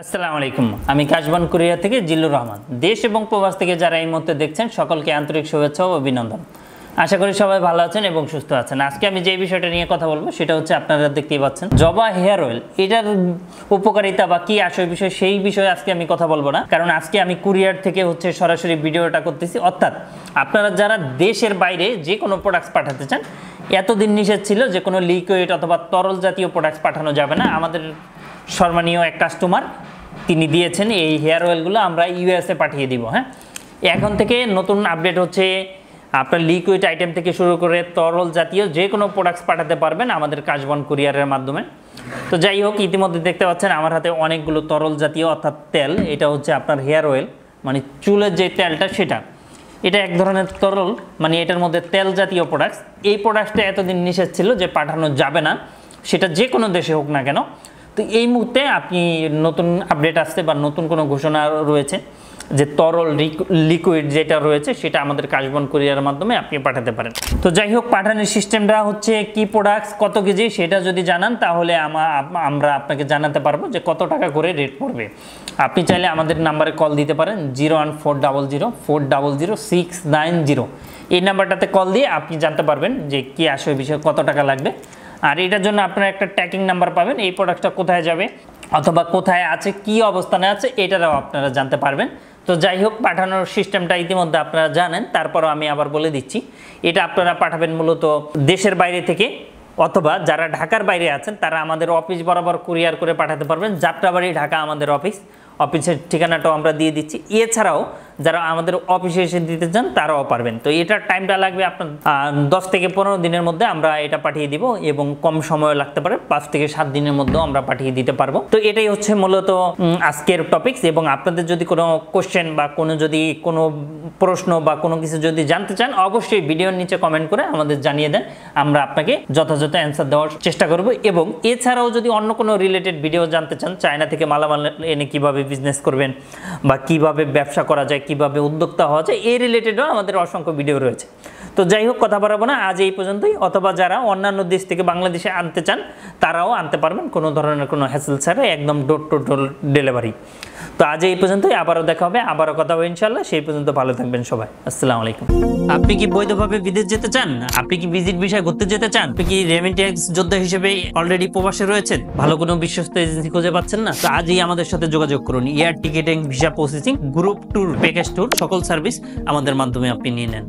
আসসালামু আলাইকুম। আমি কাশবন কুরিয়ার থেকে জিল্লুর রহমান। দেশ এবং প্রবাস থেকে যারা এই মুহূর্তে দেখছেন সকলকে আন্তরিক শুভেচ্ছা ও অভিনন্দন। আশা করি সবাই ভালো আছেন এবং সুস্থ আছেন। আজকে আমি যে বিষয়টা নিয়ে কথা বলবো সেটা হচ্ছে আপনারা দেখতেই পাচ্ছেন জবা হেয়ার অয়েল। এটার উপকারিতা বা কি আসল বিষয় সেই বিষয়ে আজকে আমি কথা বলবো না, কারণ আজকে আমি কুরিয়ার থেকে সরাসরি ভিডিওটা করতেছি। অর্থাৎ আপনারা যারা দেশের বাইরে যে কোনো প্রোডাক্টস পাঠাতে চান, এতদিন নিষেধ ছিল যে কোনো লিকুইড অথবা তরল জাতীয় প্রোডাক্টস পাঠানো যাবে না। আমাদের সম্মানীয় এক কাস্টমার তিনি দিয়েছেন এই হেয়ার অয়েলগুলো আমরা ইউএসএ পাঠিয়ে দিব। হ্যাঁ, এখন থেকে নতুন আপডেট হচ্ছে আপনার লিকুইড আইটেম থেকে শুরু করে তরল জাতীয় যে কোনো প্রোডাক্টস পাঠাতে পারবেন আমাদের কাশবন কুরিয়ারের মাধ্যমে। তো যাই হোক, ইতিমধ্যে দেখতে পাচ্ছেন আমার হাতে অনেকগুলো তরল জাতীয় অর্থাৎ তেল। এটা হচ্ছে আপনার হেয়ার অয়েল, মানে চুলের যে তেলটা সেটা। এটা এক ধরনের তরল, মানে এটার মধ্যে তেল জাতীয় প্রোডাক্টস। এই প্রোডাক্টটা এতদিন নিষেধ ছিল যে পাঠানো যাবে না, সেটা যে কোনো দেশে হোক না কেন। তো এই মুহূর্তে আপনি নতুন আপডেট আসছে বা নতুন কোনো ঘোষণা রয়েছে যে তরল লিকুইড যেটা রয়েছে সেটা আমাদের কাশবন কুরিয়ারের মাধ্যমে আপনি পাঠাতে পারেন। তো যাই হোক, পাঠানোর সিস্টেমটা হচ্ছে কি প্রোডাক্টস কত কেজি সেটা যদি জানান তাহলে আমরা আপনাকে জানাতে পারবো যে কত টাকা করে রেট পড়বে। আপনি চাইলে আমাদের নাম্বারে কল দিতে পারেন 01400400690। এই নাম্বারটাতে কল দিয়ে আপনি জানতে পারবেন যে কি আসলে বিষয়ে কত টাকা লাগবে। আর এটার জন্য আপনারা একটা ট্র্যাকিং নাম্বার পাবেন, এই প্রোডাক্টটা কোথায় যাবে অথবা কোথায় আছে, কি অবস্থানে আছে, এটাও আপনারা জানতে পারবেন। তো যাই হোক, পাঠানোর সিস্টেমটা ইতিমধ্যে আপনারা জানেন, তারপরও আমি আবার বলে দিচ্ছি। এটা আপনারা পাঠাবেন মূলত দেশের বাইরে থেকে, অথবা যারা ঢাকার বাইরে আছেন তারা আমাদের অফিস বরাবর কুরিয়ার করে পাঠাতে পারবেন। যাত্রাবাড়ি ঢাকা আমাদের অফিসের ঠিকানাটাও আমরা দিয়ে দিচ্ছি। এছাড়াও যারা আমাদের অফিসে এসে দিতে চান তারাও পারবেন। তো এটার টাইমটা লাগবে আপনার 10 থেকে 15 দিনের মধ্যে আমরা এটা পাঠিয়ে দিব, এবং কম সময় লাগতে পারে 5 থেকে 7 দিনের মধ্যেও আমরা পাঠিয়ে দিতে পারবো। তো এটাই হচ্ছে মূলত আজকের টপিকস। এবং আপনাদের যদি কোনো কোশ্চেন বা কোনো প্রশ্ন বা কোনো কিছু যদি জানতে চান, অবশ্যই ভিডিওর নিচে কমেন্ট করে আমাদের জানিয়ে দেন, আমরা আপনাকে যথাযথ অ্যান্সার দেওয়ার চেষ্টা করব। এবং এছাড়াও যদি অন্য কোনো রিলেটেড ভিডিও জানতে চান, চায়না থেকে মালামাল এনে কীভাবে বিজনেস করবেন বা কিভাবে ব্যবসা করা যায়, কিভাবে উদ্যোক্তা হওয়া যায়, এই রিলেটেডও আমাদের অসংখ্য ভিডিও রয়েছে। তো যাই হোক, কথা বাড়াবো না, আজ এই পর্যন্তই। অথবা যারা অন্যান্য দেশ থেকে বাংলাদেশে আনতে চান তারাও আনতে পারবেন, কোনো ধরনের কোনো হ্যাসেল ছাড়া, একদম ডোর টু ডোর ডেলিভারি। তো আজ এই পর্যন্তই, আবারও দেখা হবে, আবারও কথা হবে ইনশাল্লাহ। সেই পর্যন্ত ভালো থাকবেন সবাই। আসসালামু আলাইকুম। আপনি কি বৈধভাবে বিদেশ যেতে চান? আপনি কি ভিজিট ভিসায় ঘুরতে যেতে চান? আপনি কি রেমিটেন্স যোদ্ধা হিসেবে অলরেডি প্রবাসে রয়েছেন? ভালো কোনো বিশ্বস্ত এজেন্সি খুঁজে পাচ্ছেন না? তো আজই আমাদের সাথে যোগাযোগ করুন। Air ticketing, visa processing, group tour, package tour, সকল সার্ভিস আমাদের মাধ্যমে আপনি নিয়ে নেন।